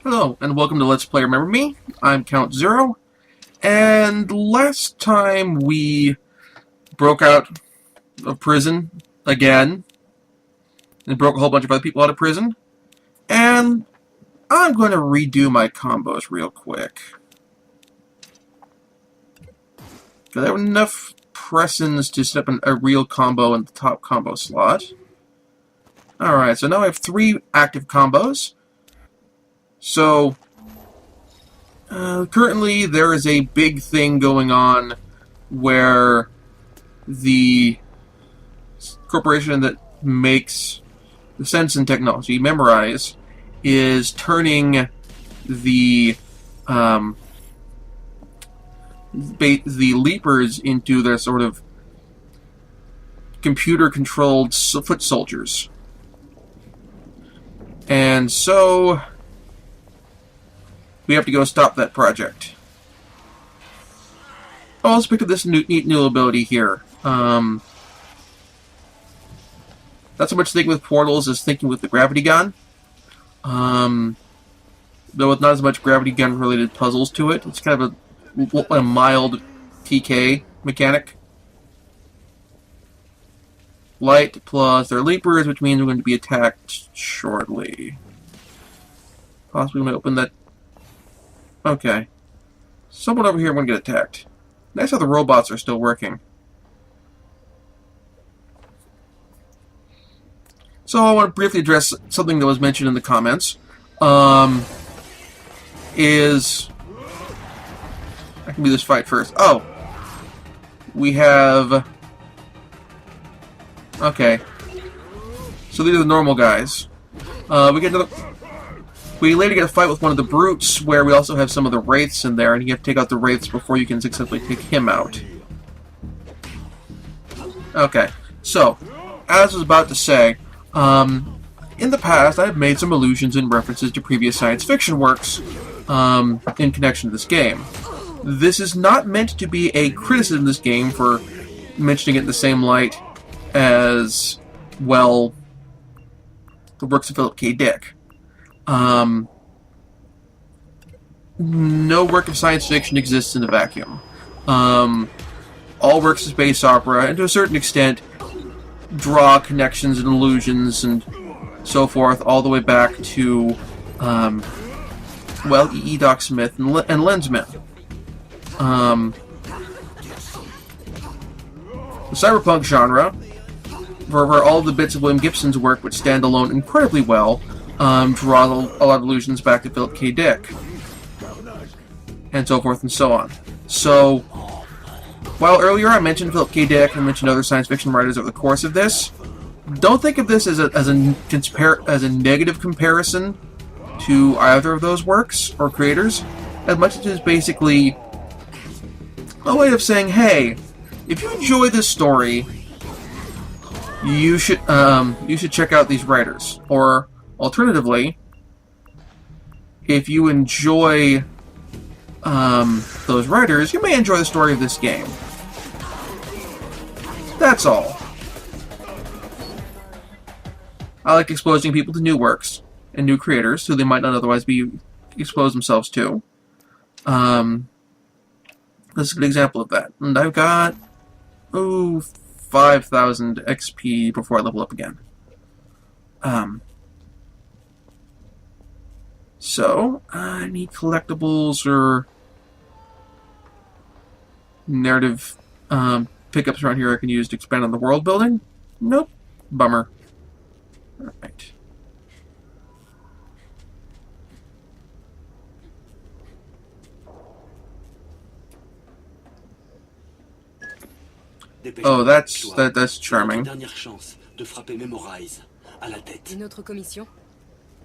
Hello, and welcome to Let's Play Remember Me. I'm Count Zero, and last time we broke out of prison again, and broke a whole bunch of other people out of prison, and I'm going to redo my combos real quick. Because I have enough pressings to set up a real combo in the top combo slot. Alright, so now I have 3 active combos. So, currently there is a big thing going on where the corporation that makes the sensing technology, Memorize, is turning the Leapers into their sort of computer-controlled foot soldiers. And so we have to go stop that project. I also picked up this neat new ability here. Not so much thinking with portals as thinking with the gravity gun. Though with not as much gravity gun related puzzles to it. It's kind of a mild TK mechanic. Light plus their leapers, which means we're going to be attacked shortly. Possibly going to open that. Okay. Someone over here going to get attacked. Nice how the robots are still working. So I want to briefly address something that was mentioned in the comments. I can do this fight first. Oh! We have... Okay. So these are the normal guys. We later get a fight with one of the brutes, where we also have some of the wraiths in there, and you have to take out the wraiths before you can successfully take him out. Okay, so, as I was about to say, in the past I have made some allusions and references to previous science fiction works in connection to this game. This is not meant to be a criticism of this game for mentioning it in the same light as, well, the works of Philip K. Dick. No work of science fiction exists in a vacuum. All works of space opera, and to a certain extent, draw connections and allusions and so forth, all the way back to, well, E. Doc Smith and Lensman. The cyberpunk genre, where all the bits of William Gibson's work, which stand alone incredibly well, draw a lot of allusions back to Philip K. Dick, and so forth and so on. So, while earlier I mentioned Philip K. Dick and mentioned other science fiction writers over the course of this, don't think of this as a negative comparison to either of those works or creators, as much as it is basically a way of saying, hey, if you enjoy this story, you should check out these writers. Or alternatively, if you enjoy those writers, you may enjoy the story of this game. That's all. I like exposing people to new works and new creators who they might not otherwise be exposed themselves to. This is a good example of that. And I've got 5,000 XP before I level up again. So, any collectibles or narrative pickups around here I can use to expand on the world building? Nope. Bummer. Alright. Oh, that's charming. Dernière chance de frapper Memorize à la tête. Une autre commission?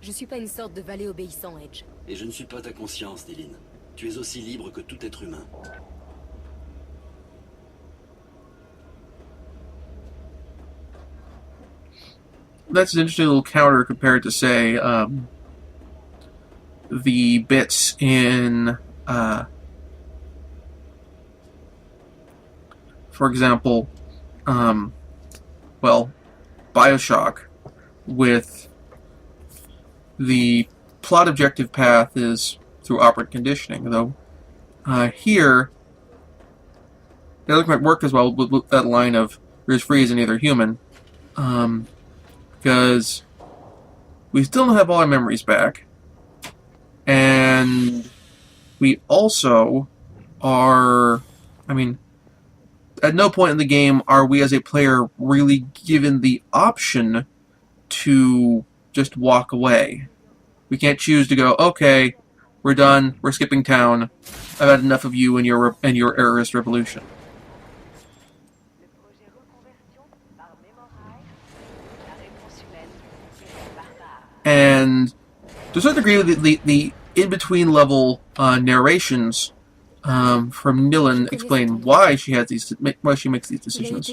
Je suis pas une sorte de valet obéissant, Edge. Et je ne suis pas ta conscience, Dylan. Tu es aussi libre que tout être humain. That's an interesting little counter compared to, say, the bits in, for example, well, Bioshock, with the plot objective path is through operant conditioning, though here it doesn't quite work as well with that line of "you're as free as any other human," because we still don't have all our memories back, and we also are, I mean, at no point in the game are we as a player really given the option to just walk away. We can't choose to go, okay, we're done, we're skipping town, I've had enough of you and your errorist revolution. And to a certain degree, the in-between level narrations from Nilin explain why she has why she makes these decisions.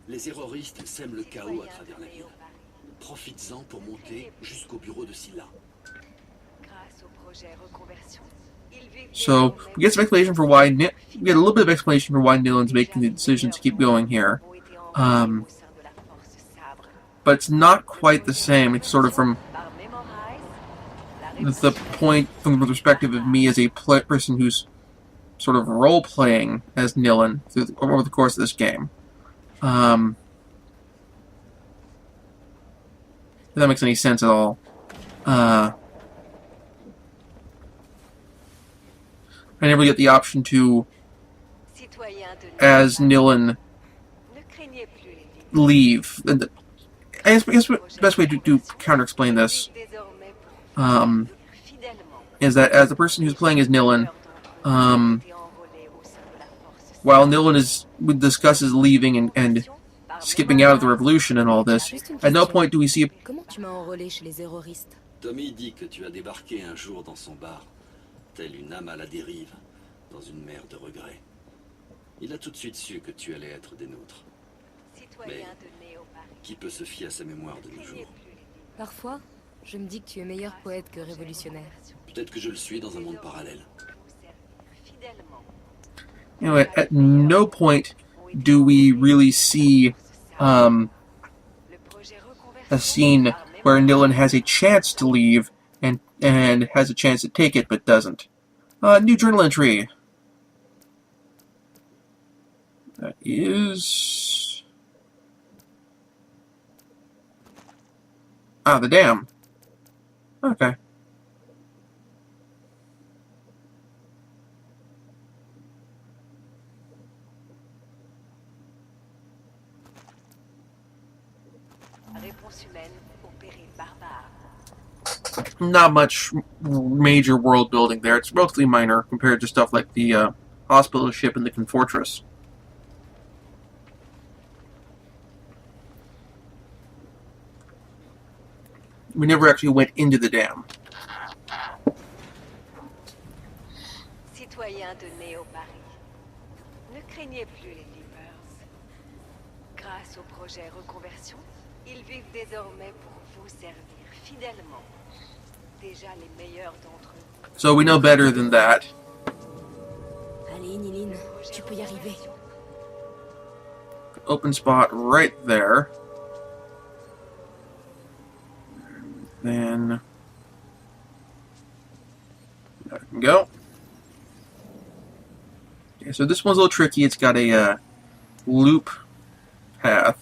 Les terroristes sèment le chaos à travers la ville. Profites-en pour monter jusqu'au bureau de Scylla. So we get some explanation for why we get a little bit of explanation for why Nilin's making the decision to keep going here, but it's not quite the same. It's sort of from the point, from the perspective of me as a person who's sort of role-playing as Nilin over the course of this game. If that makes any sense at all. I never get the option to, as Nilin, leave. I guess the best way to counter-explain this is that as the person who's playing as Nilin, while Nilin discusses leaving and skipping out of the revolution and all this, at no point do we see... Tommy dit que tu as débarqué un jour dans son bar, telle une âme à la dérive, dans une mer de regrets. Il a tout de suite su que tu allais être des nôtres. Mais qui peut se fier à sa mémoire de nos jours? Parfois, je me dis que tu es meilleur poète que révolutionnaire. Peut-être que je le suis dans un monde parallèle. Anyway, at no point do we really see a scene where Nilin has a chance to leave and has a chance to take it but doesn't. New journal entry. That is... the dam. Okay. Not much major world building there. It's relatively minor compared to stuff like the hospital ship and the Confortress. We never actually went into the dam. Citoyens de Néo-Paris, ne craignez plus les Leapers. Grâce au projet Reconversion, ils vivent désormais pour vous servir fidèlement. Déjà les meilleurs d'entre eux. So we know better than that. Allez, Nilin, tu peux y arriver. Open spot right there. Then there we can go. Okay, so this one's a little tricky. It's got a loop path.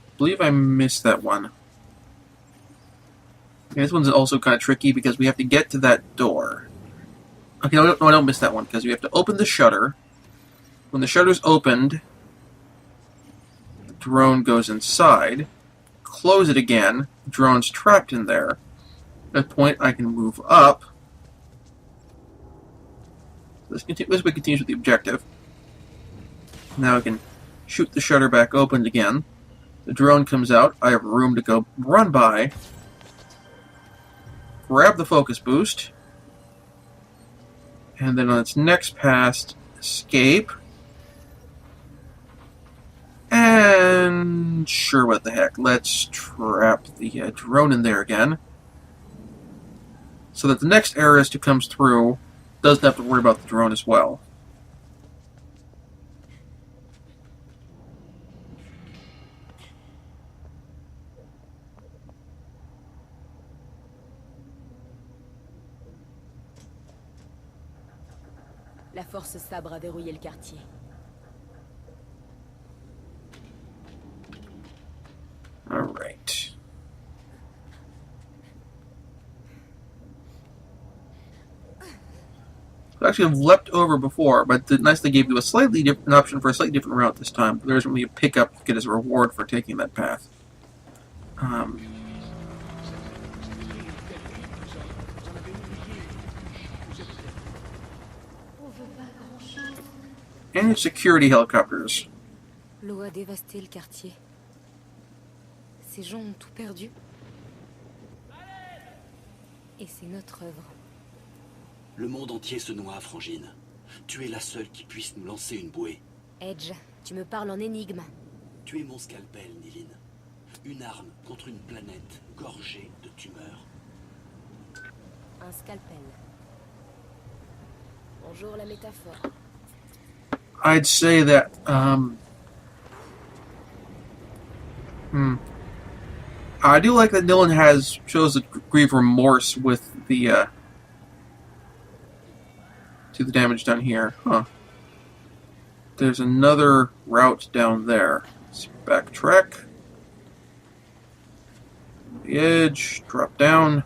I believe I missed that one. Okay, this one's also kind of tricky because we have to get to that door. Okay, no, I don't miss that one because we have to open the shutter. When the shutter's opened, the drone goes inside. Close it again. The drone's trapped in there. At that point, I can move up. This way continues with the objective. Now I can shoot the shutter back open again. The drone comes out. I have room to go run by. Grab the focus boost. And then on its next pass, escape. And sure, what the heck. Let's trap the drone in there again. So that the next errorist who comes through doesn't have to worry about the drone as well. La force sabre a verrouillé le quartier. Alright. I actually have leapt over before, but the nice they gave you a slightly different option for a slightly different route this time. There's going to be a pickup to get as a reward for taking that path. And security helicopters. L'eau a dévasté le quartier. Ces gens ont tout perdu. Et c'est notre œuvre. Le monde entier se noie, Frangine. Tu es la seule qui puisse nous lancer une bouée. Edge, tu me parles en énigme. Tu es mon scalpel, Niline. Une arme contre une planète gorgée de tumeurs. Un scalpel. Bonjour la métaphore. I'd say that, I do like that Dylan shows a degree of remorse with the, to the damage done here. Huh. There's another route down there. Let's backtrack. The edge, drop down.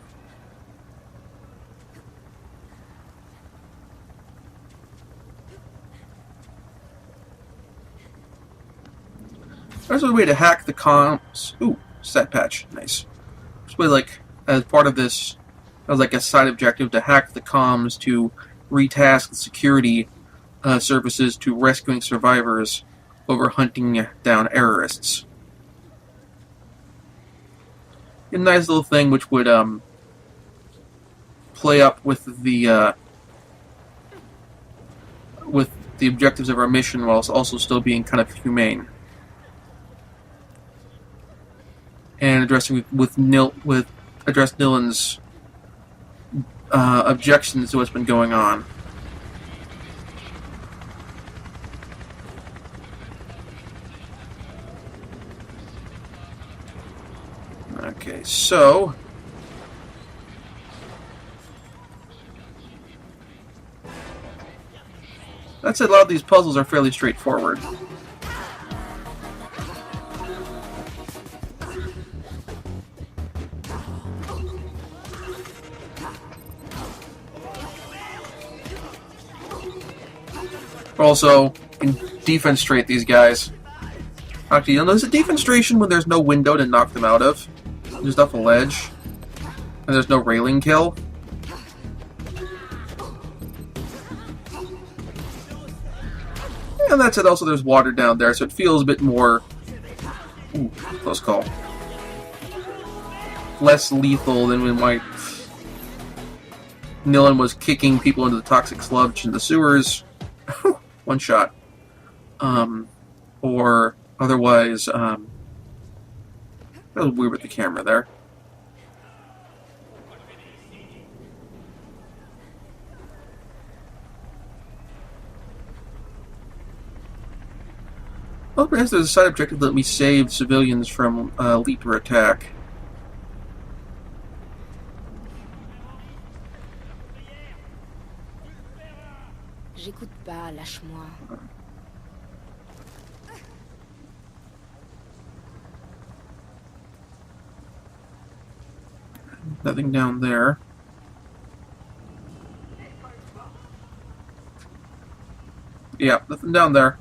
There's a way to hack the comms. Ooh, stat patch. Nice. This way, like, as part of this, as like a side objective to hack the comms to retask the security services to rescuing survivors over hunting down terrorists. A nice little thing which would play up with the objectives of our mission whilst also still being kind of humane. And address Dylan's objections to what's been going on. Okay, so that said, a lot of these puzzles are fairly straightforward. Also, in defenstrate these guys. Actually, you know, there's a defenstration when there's no window to knock them out of. There's off a ledge. And there's no railing kill. And that's it. Also, there's water down there, so it feels a bit more... Ooh, close call. Less lethal than when Nilin was kicking people into the toxic sludge in the sewers. One shot. Or otherwise, that was weird with the camera there. Well, perhaps there's a side objective that let me save civilians from Leaper attack. J'écoute pas, lâche-moi. Nothing down there. Yeah, nothing down there.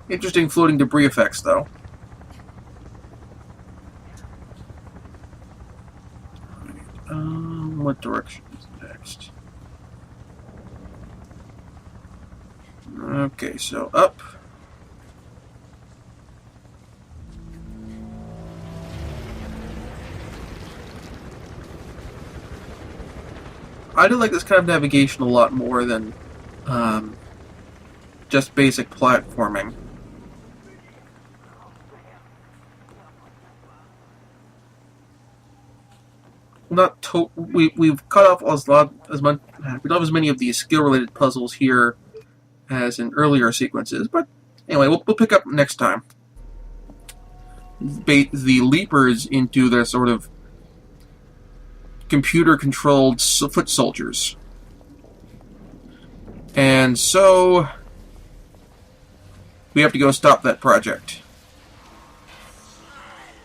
Interesting floating debris effects, though. What direction is next? Okay, so up. I do like this kind of navigation a lot more than just basic platforming. we've cut off as much. We don't have as many of these skill-related puzzles here as in earlier sequences, but anyway, we'll pick up next time. Bait the Leapers into their sort of computer-controlled foot soldiers. And so we have to go stop that project.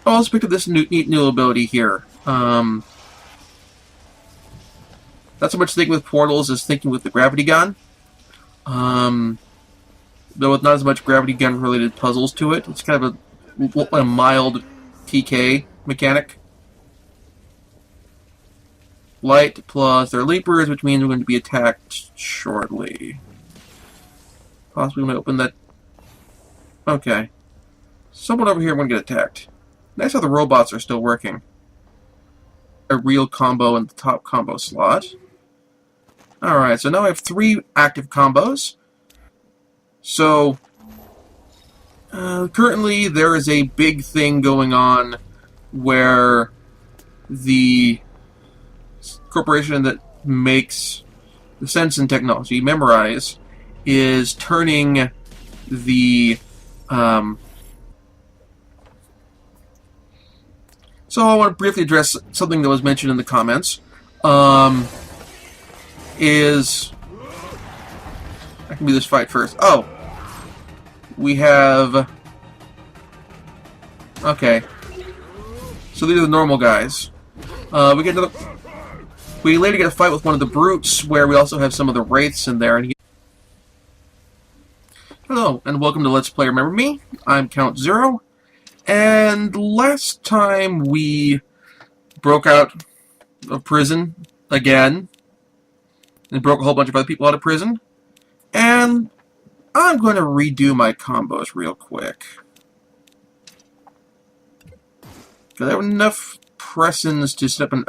I also picked up this neat new ability here. Not so much thinking with portals as thinking with the gravity gun. Though with not as much gravity gun related puzzles to it. It's kind of a mild TK mechanic. Light plus their leapers, which means we're going to be attacked shortly. Possibly going to open that. Okay. Someone over here going to get attacked. Nice how the robots are still working. A real combo in the top combo slot. Alright, so now I have 3 active combos. So, currently there is a big thing going on where the corporation that makes the Sensen technology, Memorize, is turning the so I want to briefly address something that was mentioned in the comments. I can do this fight first. Oh, we have. Okay, so these are the normal guys. We get another. We later get a fight with one of the brutes, where we also have some of the wraiths in there. And hello, and welcome to Let's Play Remember Me. I'm Count Zero, and last time we broke out of prison again, and broke a whole bunch of other people out of prison, and I'm going to redo my combos real quick. Because I have enough pressings to set up an